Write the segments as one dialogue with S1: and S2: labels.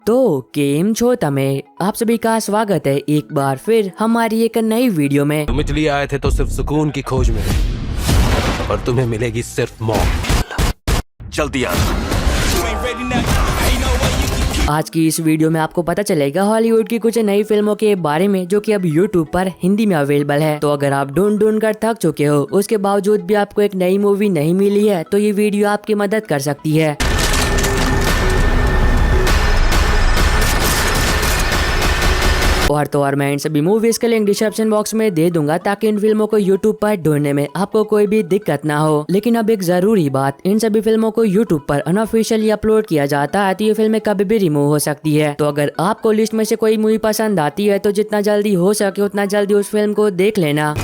S1: तो केम छो तमे आप सभी का स्वागत है एक बार फिर हमारी एक नई वीडियो में।
S2: तुम इटली आए थे तो सिर्फ सुकून की खोज में, और तुम्हें मिलेगी सिर्फ मौत। जल्दी आ।
S1: आज की इस वीडियो में आपको पता चलेगा हॉलीवुड की कुछ नई फिल्मों के बारे में जो कि अब यूट्यूब पर हिंदी में अवेलेबल है। तो अगर आप ढूंढ कर थक चुके हो, उसके बावजूद भी आपको एक नई मूवी नहीं मिली है, तो ये वीडियो आपकी मदद कर सकती है। और मैं इन सभी मूवीज के लिंक डिस्क्रिप्शन बॉक्स में दे दूंगा ताकि इन फिल्मों को यूट्यूब पर ढूंढने में आपको कोई भी दिक्कत ना हो। लेकिन अब एक जरूरी बात, इन सभी फिल्मों को यूट्यूब पर अनऑफिशियली अपलोड किया जाता है, तो ये फिल्में कभी भी रिमूव हो सकती है। तो अगर आपको लिस्ट में से कोई मूवी पसंद आती है तो जितना जल्दी हो सके उतना जल्दी उस फिल्म को देख लेना।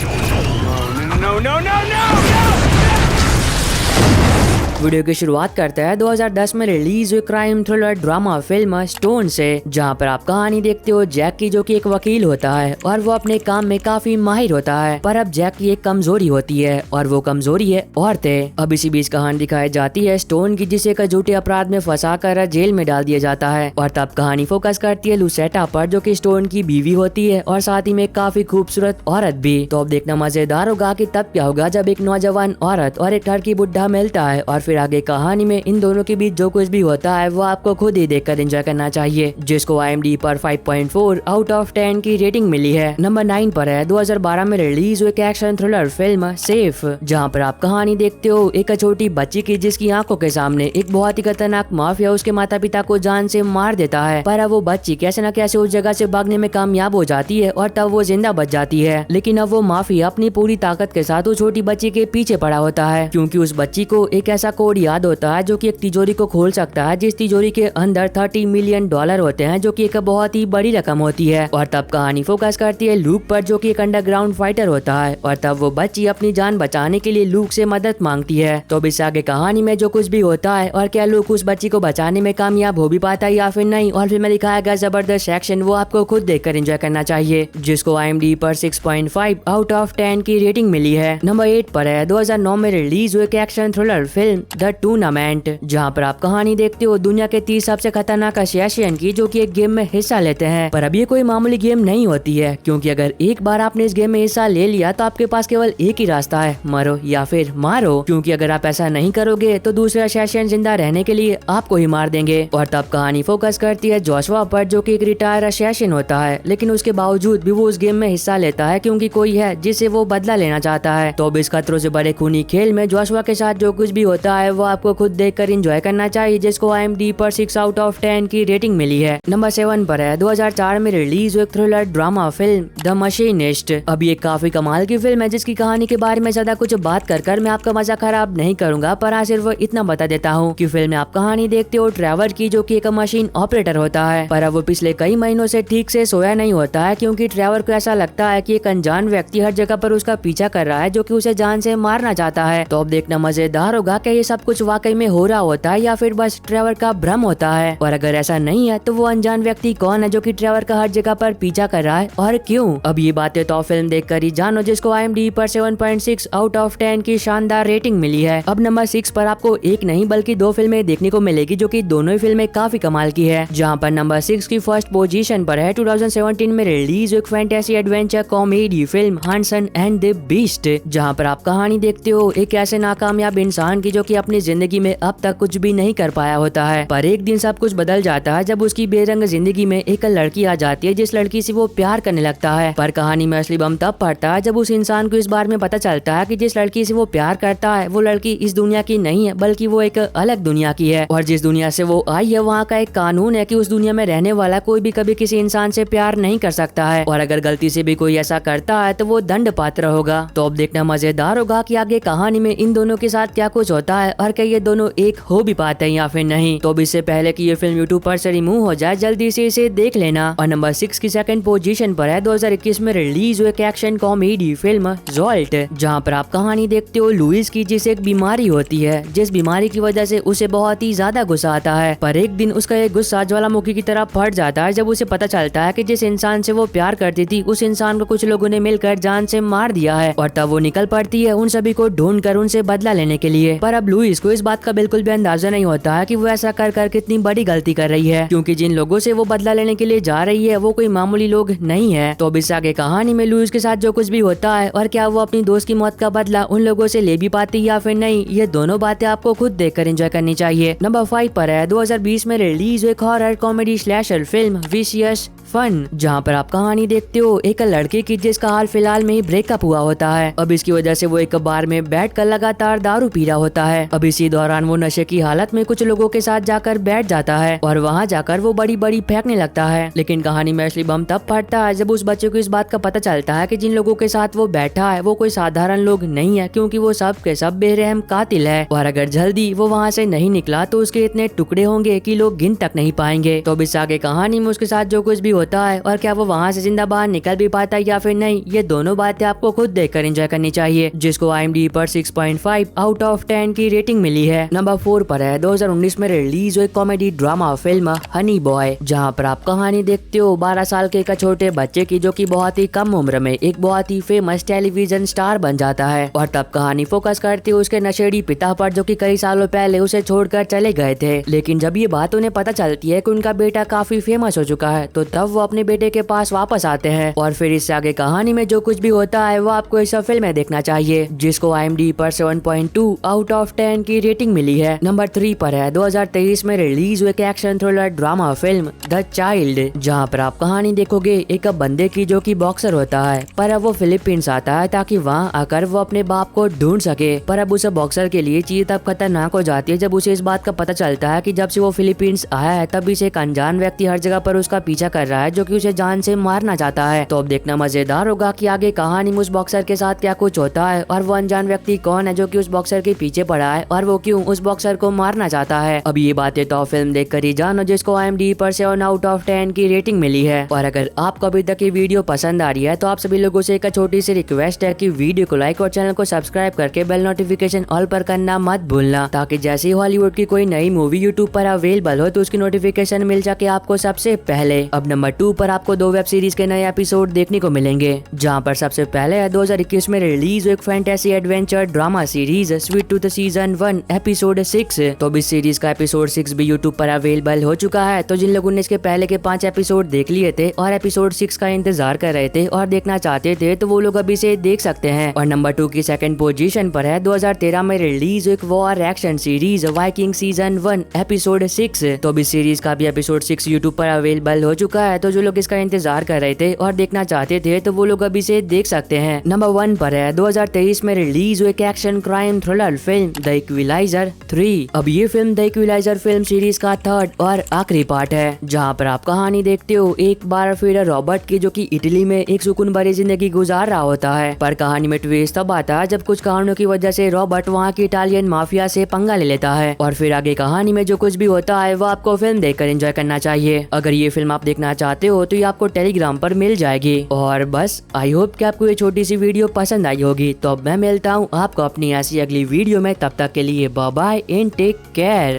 S1: वीडियो की शुरुआत करते हैं 2010 में रिलीज हुई crime thriller drama film stone से, जहां पर आप कहानी देखते हो जैक की, जो कि एक वकील होता है और वो अपने काम में काफी माहिर होता है। पर अब जैक की एक कमजोरी होती है और वो कमजोरी है औरतें। अब इसी बीच कहानी दिखाई जाती है स्टोन की, जिसे एक झूठे अपराध में फंसाकर जेल में डाल दिया जाता है। और तब कहानी फोकस करती है लुसेटा पर, जो कि स्टोन की बीवी होती है और साथ ही में काफी खूबसूरत औरत भी। तो अब देखना मजेदार होगा कि तब क्या होगा जब एक नौजवान औरत और एक लड़की बुढ़ा मिलता है, और फिर आगे कहानी में इन दोनों के बीच जो कुछ भी होता है वो आपको खुद ही देखकर एंजॉय करना चाहिए, जिसको IMDb पर 5.4 आउट ऑफ 10 की रेटिंग मिली है। नंबर 9 पर है 2012 में रिलीज हुई एक्शन थ्रिलर फिल्म सेफ, जहां पर आप कहानी देखते हो एक छोटी बच्ची की, जिसकी आंखों के सामने एक बहुत ही खतरनाक माफिया उसके माता पिता को जान से मार देता है। पर अब वो बच्ची कैसे न कैसे उस जगह से भागने में कामयाब हो जाती है और तब वो जिंदा बच जाती है। लेकिन अब वो माफिया अपनी पूरी ताकत के साथ उस छोटी बच्ची के पीछे पड़ा होता है, क्योंकि उस बच्ची को एक ऐसा कोड याद होता है जो कि एक तिजोरी को खोल सकता है, जिस तिजोरी के अंदर $30 मिलियन होते हैं, जो कि एक बहुत ही बड़ी रकम होती है। और तब कहानी फोकस करती है लूक पर, जो कि एक अंडरग्राउंड फाइटर होता है। और तब वो बच्ची अपनी जान बचाने के लिए लूक से मदद मांगती है। तो अब इससे आगे कहानी में जो कुछ भी होता है और क्या लूक उस बच्ची को बचाने में कामयाब हो भी पाता है या फिर नहीं, और फिर में दिखाया गया जबरदस्त एक्शन, वो आपको खुद देखकर एंजॉय करना चाहिए, जिसको IMDb पर 6.5 आउट ऑफ 10 की रेटिंग मिली है। नंबर 8 पर है 2009 में रिलीज हुई action thriller film the tournament, जहां पर आप कहानी देखते हो दुनिया के 30 सबसे खतरनाक असैसिन की, जो कि एक गेम में हिस्सा लेते हैं। पर अब ये कोई मामूली गेम नहीं होती है, क्योंकि अगर एक बार आपने इस गेम में हिस्सा ले लिया तो आपके पास केवल एक ही रास्ता है, मरो या फिर मारो। क्योंकि अगर आप ऐसा नहीं करोगे तो दूसरे असैसिन जिंदा रहने के लिए आपको ही मार देंगे। और तब कहानी फोकस करती है जोशुआ पर, जो कि एक रिटायर असैसिन होता है, लेकिन उसके बावजूद भी वो उस गेम में हिस्सा लेता है क्योंकि कोई है जिससे वो बदला लेना चाहता है। तो अब इस खतरों से बड़े खूनी खेल में जोशुआ के साथ जो कुछ भी होता है वो आपको खुद देखकर एंजॉय करना चाहिए, जिसको IMDb पर 6 आउट ऑफ 10 की रेटिंग मिली है। नंबर 7 पर है 2004 में रिलीज हुई thriller drama film the machinist. अब ये काफी कमाल की फिल्म है, जिसकी कहानी के बारे में ज्यादा कुछ बात कर मैं आपका मजा खराब नहीं करूंगा, पर हाँ सिर्फ इतना बता देता हूँ कि फिल्म में आप कहानी देखते हो ट्रेवर की, जो कि एक मशीन ऑपरेटर होता है। पर अब वो पिछले कई महीनों से ठीक से सोया नहीं होता है, क्योंकि ट्रेवर को ऐसा लगता है कि एक अनजान व्यक्ति हर जगह पर उसका पीछा कर रहा है, जो कि उसे जान से मारना चाहता है। तो अब देखना मजेदार होगा कि ये सब कुछ वाकई में हो रहा होता है या फिर बस ट्रेवर का भ्रम होता है। और अगर ऐसा नहीं है तो वो अनजान व्यक्ति कौन है जो कि ट्रेवर का हर जगह पर पीछा कर रहा है और क्यों? अब ये बातें तो फिल्म देखकर ही जानो, जिसको IMDb पर 7.6 आउट ऑफ 10 की शानदार रेटिंग मिली है। अब नंबर 6 पर आपको एक नहीं बल्कि 2 फिल्में देखने को मिलेगी, जो कि दोनों ही फिल्में काफी कमाल की है। जहां पर नंबर 6 की फर्स्ट पोजीशन पर है 2017 में रिलीज एक fantasy adventure comedy film Hanson and the Beast, जहां पर आप कहानी देखते हो एक ऐसे नाकामयाब इंसान की, जो कि अपनी जिंदगी में अब तक कुछ भी नहीं कर पाया होता है। पर एक दिन सब कुछ बदल जाता है जब उसकी बेरंग जिंदगी में एक लड़की आ जाती है, जिस लड़की से वो प्यार करने लगता है। पर कहानी में असली बम तब पड़ता है जब उस इंसान को इस बारे में पता चलता है कि जिस लड़की से वो प्यार करता है वो लड़की इस दुनिया की नहीं है, बल्कि वो एक अलग दुनिया की है। और जिस दुनिया से वो आई है वहाँ का एक कानून है कि उस दुनिया में रहने वाला कोई भी कभी किसी इंसान से प्यार नहीं कर सकता है, और अगर गलती से भी कोई ऐसा करता है तो वो दंड पात्र होगा। तो अब देखना मजेदार होगा कि आगे कहानी में इन दोनों के साथ क्या कुछ होता है और क्या ये दोनों एक हो भी पाते हैं या फिर नहीं। तो इससे पहले कि ये फिल्म यूट्यूब पर से रिमूव हो जाए, जल्दी से इसे देख लेना। और नंबर 6 की सेकंड पोजीशन पर है 2021 में रिलीज हुई एक्शन कॉमेडी फिल्म जॉल्ट, जहां पर आप कहानी देखते हो लुइस की, जिसे एक बीमारी होती है, जिस बीमारी की वजह से उसे बहुत ही ज्यादा गुस्सा आता है। पर एक दिन उसका एक गुस्सा ज्वालामुखी की तरह फट जाता है जब उसे पता चलता है कि जिस इंसान से वो प्यार करती थी उस इंसान को कुछ लोगों ने मिलकर जान से मार दिया है। और तब वो निकल पड़ती है उन सभी को ढूंढकर उनसे बदला लेने के लिए। पर अब लुइस को इस बात का बिल्कुल भी अंदाजा नहीं होता है कि वो ऐसा कर कर कितनी बड़ी गलती कर रही है, क्योंकि जिन लोगों से वो बदला लेने के लिए जा रही है वो कोई मामूली लोग नहीं है। तो अब इससे आगे कहानी में लुइस के साथ जो कुछ भी होता है और क्या वो अपनी दोस्त की मौत का बदला उन लोगों से ले भी पाती या फिर नहीं, ये दोनों बातें आपको खुद देखकर एंजॉय करनी चाहिए। नंबर 5 पर है 2020 में रिलीज एक horror comedy slasher film vicious fun, जहाँ पर आप कहानी देखते हो एक लड़के की जिसका हाल फिलहाल में ही ब्रेकअप हुआ होता है। अब इसकी वजह से वो एक बार में बैठकर लगातार दारू पी रहा होता है। अब इसी दौरान वो नशे की हालत में कुछ लोगों के साथ जाकर बैठ जाता है और वहाँ जाकर वो बड़ी बड़ी फेंकने लगता है। लेकिन कहानी में असली बम तब फटता है जब उस बच्चे को इस बात का पता चलता है कि जिन लोगों के साथ वो बैठा है वो कोई साधारण लोग नहीं है, क्योंकि वो सब के सब बेरहम कातिल है और अगर जल्दी वो वहाँ से नहीं निकला तो उसके इतने टुकड़े होंगे कि लोग गिन तक नहीं पाएंगे। तो अब इस आगे कहानी में उसके साथ जो कुछ भी होता है और क्या वो वहाँ से जिंदा बाहर निकल भी पाता है या फिर नहीं, ये दोनों बातें आपको खुद देखकर एंजॉय करनी चाहिए, जिसको IMDb पर 6.5 आउट ऑफ 10 की रेटिंग मिली है। नंबर 4 पर है 2019 में रिलीज हुई comedy drama film Honey boy, जहाँ पर आप कहानी देखते हो 12 साल के एक छोटे बच्चे की जो कि बहुत ही कम उम्र में एक बहुत ही फेमस टेलीविजन स्टार बन जाता है। और तब कहानी फोकस करती है उसके नशेड़ी पिता पर जो कि कई सालों पहले उसे छोड़कर चले गए थे। लेकिन जब ये बात उन्हें पता चलती है कि उनका बेटा काफी फेमस हो चुका है तो तब वो अपने बेटे के पास वापस आते हैं। और फिर इससे आगे कहानी में जो कुछ भी होता है वो आपको इस फिल्म में देखना चाहिए, जिसको IMDb पर 7.2 आउट ऑफ 10 की रेटिंग मिली है। नंबर 3 पर है 2023 में रिलीज हुई action thriller drama film the child, जहाँ पर आप कहानी देखोगे एक बंदे की जो कि बॉक्सर होता है, पर अब वो फिलीपींस आता है ताकि वहाँ आकर वो अपने बाप को ढूंढ सके। पर अब उस बॉक्सर के लिए चीज तब खतरनाक हो जाती है जब उसे इस बात का पता चलता है कि जब से वो फिलीपींस आया है तब से एक अनजान व्यक्ति हर जगह पर उसका पीछा कर रहा है जो कि उसे जान से मारना चाहता है। तो अब देखना मजेदार होगा कि आगे कहानी में उस बॉक्सर के साथ क्या कुछ होता है और वो अनजान व्यक्ति कौन है जो कि उस बॉक्सर के पीछे पड़ा है और वो क्यों उस बॉक्सर को मारना चाहता है। अब ये बातें तो फिल्म देखकर ही जानो, जिसको IMDb पर 7 आउट ऑफ 10 की रेटिंग मिली है। और अगर आपको अभी तक ये वीडियो पसंद आ रही है तो आप सभी लोगों से एक छोटी सी रिक्वेस्ट है कि वीडियो को लाइक और चैनल को सब्सक्राइब करके बेल नोटिफिकेशन ऑल पर करना मत भूलना, ताकि जैसे ही हॉलीवुड की कोई नई मूवी यूट्यूब पर अवेलेबल हो तो उसकी नोटिफिकेशन मिल जाके आपको सबसे पहले। अब नंबर 2 पर आपको 2 वेब सीरीज के नए एपिसोड देखने को मिलेंगे, जहां पर सबसे पहले है 2021 में रिलीज एक fantasy adventure drama series sweet tooth season 1 episode 6। तो इस सीरीज का एपिसोड 6 भी यूट्यूब पर अवेलेबल हो चुका है। तो जिन लोगों ने इसके पहले के 5 एपिसोड देख लिए थे और एपिसोड 6 का इंतजार कर रहे थे और देखना चाहते थे तो वो लोग अभी से देख सकते हैं। और नंबर 2 की सेकंड पोजीशन पर है 2013 में रिलीज एक war action series Viking season 1 episode 6। तो इस सीरीज का भी एपिसोड 6 यूट्यूब पर अवेलेबल हो चुका है। तो जो लोग इसका इंतजार कर रहे थे और देखना चाहते थे तो वो लोग अभी से देख सकते हैं। नंबर 1 पर है 2023 में रिलीज एक action crime thriller film the equaliser 3। अब ये film the equaliser film series का थर्ड और आखिरी पार्ट है, जहाँ पर आप कहानी देखते हो एक बार फिर रॉबर्ट की जो कि इटली में एक सुकून भरी जिंदगी गुजार रहा होता है। पर कहानी में ट्विस्ट तब आता है जब कुछ कारणों की वजह से रॉबर्ट वहाँ की इटालियन माफिया से पंगा ले लेता है। और फिर आगे कहानी में जो कुछ भी होता है वो आपको फिल्म देखकर एंजॉय करना चाहिए। अगर ये फिल्म आप देखना चाहते हो तो ये आपको टेलीग्राम पर मिल जाएगी। और बस आई होप कि आपको ये छोटी सी वीडियो पसंद आई होगी। तो अब मैं मिलता हूँ आपको अपनी ऐसी अगली वीडियो में, तब तक के लिए bye bye and take care.